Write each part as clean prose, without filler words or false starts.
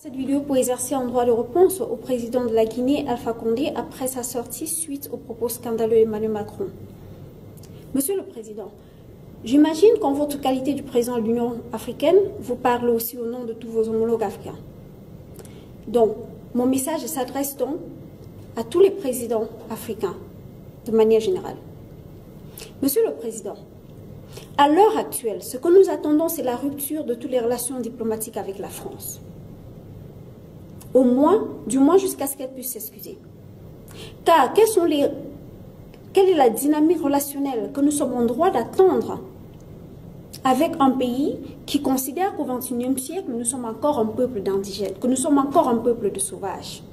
Cette vidéo pour exercer un droit de réponse au président de la Guinée, Alpha Condé, après sa sortie suite aux propos scandaleux d'Emmanuel Macron. Monsieur le Président, j'imagine qu'en votre qualité du président de l'Union africaine, vous parlez aussi au nom de tous vos homologues africains. Donc, mon message s'adresse donc à tous les présidents africains, de manière générale. Monsieur le Président, à l'heure actuelle, ce que nous attendons, c'est la rupture de toutes les relations diplomatiques avec la France. Du moins jusqu'à ce qu'elle puisse s'excuser. Car quelle est la dynamique relationnelle que nous sommes en droit d'attendre avec un pays qui considère qu'au XXIe siècle, nous sommes encore un peuple d'indigènes, que nous sommes encore un peuple de sauvages.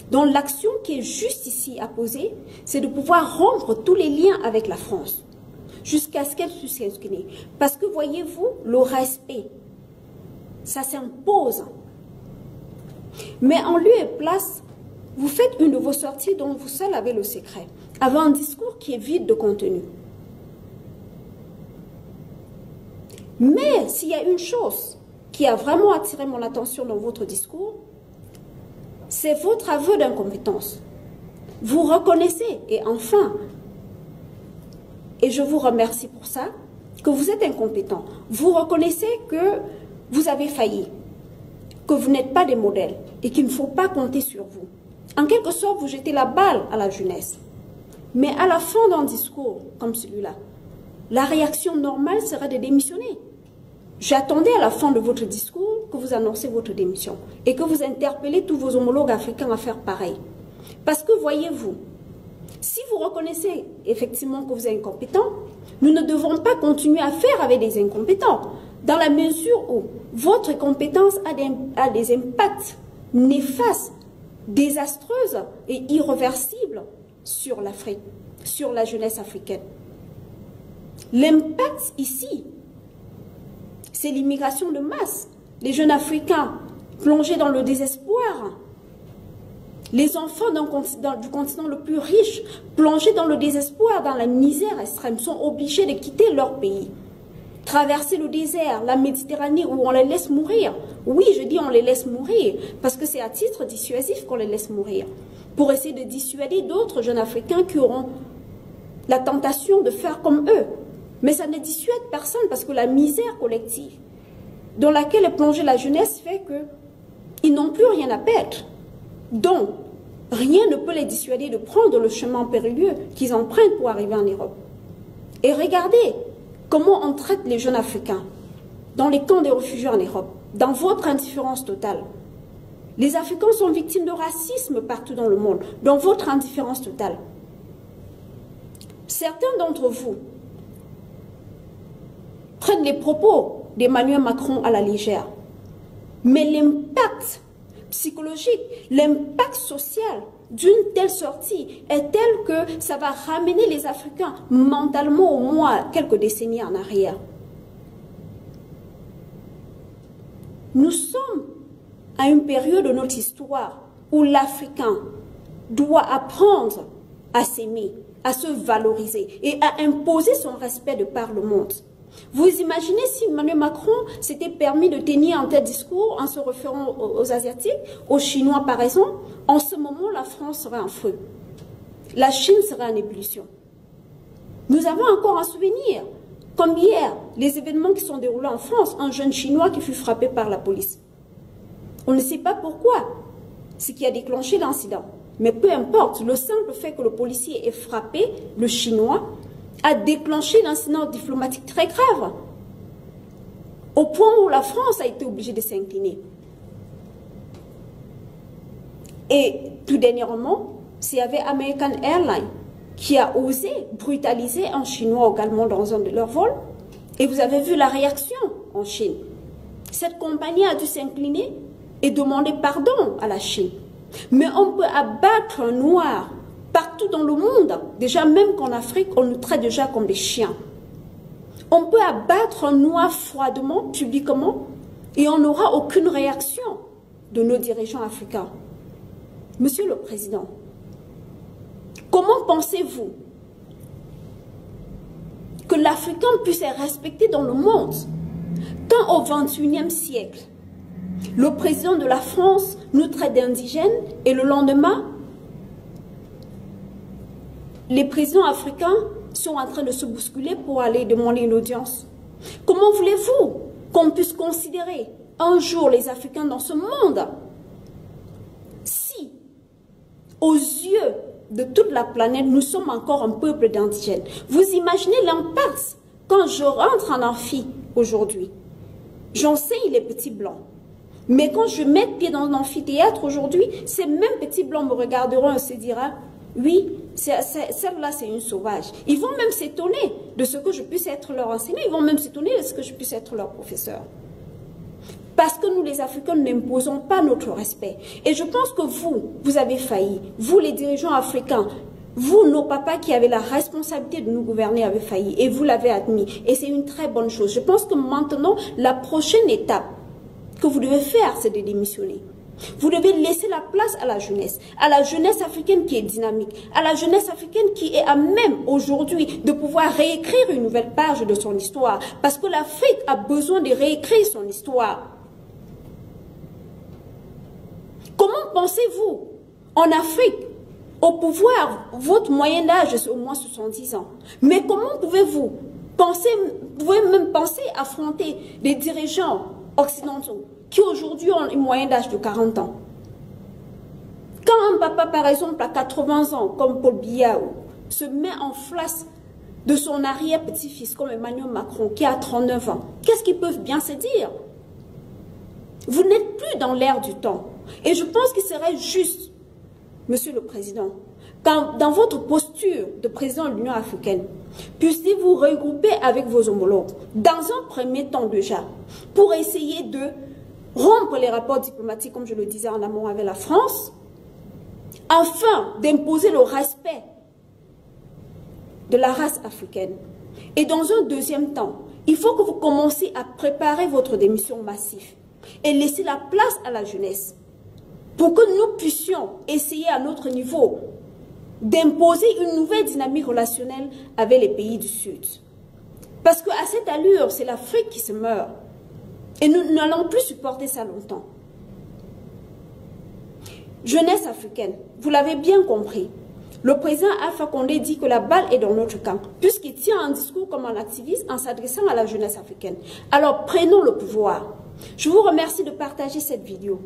Donc l'action qui est juste ici à poser, c'est de pouvoir rompre tous les liens avec la France, jusqu'à ce qu'elle puisse s'excuser. Parce que voyez-vous, le respect, ça s'impose. Mais en lieu et place, vous faites une de vos sorties dont vous seul avez le secret, avec un discours qui est vide de contenu. Mais s'il y a une chose qui a vraiment attiré mon attention dans votre discours, c'est votre aveu d'incompétence. Vous reconnaissez, et enfin, et je vous remercie pour ça, que vous êtes incompétent. Vous reconnaissez que vous avez failli, que vous n'êtes pas des modèles et qu'il ne faut pas compter sur vous. En quelque sorte, vous jetez la balle à la jeunesse. Mais à la fin d'un discours comme celui-là, la réaction normale serait de démissionner. J'attendais à la fin de votre discours que vous annoncez votre démission et que vous interpellez tous vos homologues africains à faire pareil. Parce que voyez-vous, si vous reconnaissez effectivement que vous êtes incompétent, nous ne devons pas continuer à faire avec des incompétents, dans la mesure où votre compétence a des impacts néfastes, désastreuses et irréversibles sur l'Afrique, sur la jeunesse africaine. L'impact ici, c'est l'immigration de masse. Les jeunes Africains plongés dans le désespoir. Les enfants du continent le plus riche, plongés dans le désespoir, dans la misère extrême, sont obligés de quitter leur pays. Traverser le désert, la Méditerranée, où on les laisse mourir. Oui, je dis on les laisse mourir, parce que c'est à titre dissuasif qu'on les laisse mourir. Pour essayer de dissuader d'autres jeunes Africains qui auront la tentation de faire comme eux. Mais ça ne dissuade personne, parce que la misère collective dans laquelle est plongée la jeunesse fait qu'ils n'ont plus rien à perdre. Donc, rien ne peut les dissuader de prendre le chemin périlleux qu'ils empruntent pour arriver en Europe. Et regardez comment on traite les jeunes Africains dans les camps des réfugiés en Europe, dans votre indifférence totale. Les Africains sont victimes de racisme partout dans le monde, dans votre indifférence totale. Certains d'entre vous prennent les propos d'Emmanuel Macron à la légère. Mais l'impact psychologique, l'impact social d'une telle sortie est tel que ça va ramener les Africains mentalement au moins quelques décennies en arrière. Nous sommes à une période de notre histoire où l'Africain doit apprendre à s'aimer, à se valoriser et à imposer son respect de par le monde. Vous imaginez si Emmanuel Macron s'était permis de tenir un tel discours en se référant aux Asiatiques, aux Chinois par exemple, en ce moment la France serait en feu. La Chine serait en ébullition. Nous avons encore un souvenir, comme hier, les événements qui sont déroulés en France, un jeune Chinois qui fut frappé par la police. On ne sait pas pourquoi, ce qui a déclenché l'incident. Mais peu importe, le simple fait que le policier ait frappé le Chinois a déclenché l'incident diplomatique très grave, au point où la France a été obligée de s'incliner. Et tout dernièrement, s'il y avait American Airlines qui a osé brutaliser un Chinois également dans un de leurs vols, et vous avez vu la réaction en Chine. Cette compagnie a dû s'incliner et demander pardon à la Chine. Mais on peut abattre un noir partout dans le monde, déjà même qu'en Afrique, on nous traite déjà comme des chiens. On peut abattre un noir froidement, publiquement, et on n'aura aucune réaction de nos dirigeants africains. Monsieur le Président, comment pensez-vous que l'Africain puisse être respecté dans le monde quand au XXIe siècle, Le président de la France nous traite d'indigènes et le lendemain, les présidents africains sont en train de se bousculer pour aller demander une audience. Comment voulez-vous qu'on puisse considérer un jour les Africains dans ce monde si, aux yeux de toute la planète, nous sommes encore un peuple d'indigènes? Vous imaginez l'impact quand je rentre en amphi aujourd'hui. J'enseigne les petits blancs. Mais quand je mets pied dans un amphithéâtre aujourd'hui, ces mêmes petits blancs me regarderont et se diront, oui, celle-là c'est une sauvage. Ils vont même s'étonner de ce que je puisse être leur enseignant, ils vont même s'étonner de ce que je puisse être leur professeur. Parce que nous les Africains n'imposons pas notre respect. Et je pense que vous avez failli. Vous les dirigeants africains, vous, nos papas qui avaient la responsabilité de nous gouverner, avez failli. Et vous l'avez admis. Et c'est une très bonne chose. Je pense que maintenant, la prochaine étape que vous devez faire, c'est de démissionner. Vous devez laisser la place à la jeunesse africaine qui est dynamique, à la jeunesse africaine qui est à même aujourd'hui de pouvoir réécrire une nouvelle page de son histoire. Parce que l'Afrique a besoin de réécrire son histoire. Comment pensez-vous, en Afrique, au pouvoir, votre moyen d'âge c'est au moins 70 ans. Mais comment pouvez-vous même penser affronter des dirigeants occidentaux qui aujourd'hui ont une moyenne d'âge de 40 ans? Quand un papa, par exemple, à 80 ans, comme Paul Biya, se met en face de son arrière-petit-fils, comme Emmanuel Macron, qui a 39 ans, qu'est-ce qu'ils peuvent bien se dire? Vous n'êtes plus dans l'ère du temps. Et je pense qu'il serait juste, Monsieur le Président, quand dans votre posture de président de l'Union africaine, puissiez-vous regrouper avec vos homologues, dans un premier temps déjà, pour essayer de rompre les rapports diplomatiques, comme je le disais en amont avec la France, afin d'imposer le respect de la race africaine. Et dans un deuxième temps, il faut que vous commenciez à préparer votre démission massive et laisser la place à la jeunesse pour que nous puissions essayer à notre niveau d'imposer une nouvelle dynamique relationnelle avec les pays du Sud. Parce qu'à cette allure, c'est l'Afrique qui se meurt. Et nous n'allons plus supporter ça longtemps. Jeunesse africaine, vous l'avez bien compris. Le président Alpha Condé dit que la balle est dans notre camp, puisqu'il tient un discours comme un activiste en s'adressant à la jeunesse africaine. Alors prenons le pouvoir. Je vous remercie de partager cette vidéo.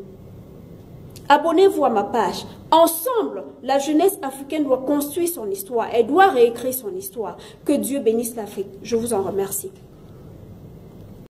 Abonnez-vous à ma page. Ensemble, la jeunesse africaine doit construire son histoire. Elle doit réécrire son histoire. Que Dieu bénisse l'Afrique. Je vous en remercie.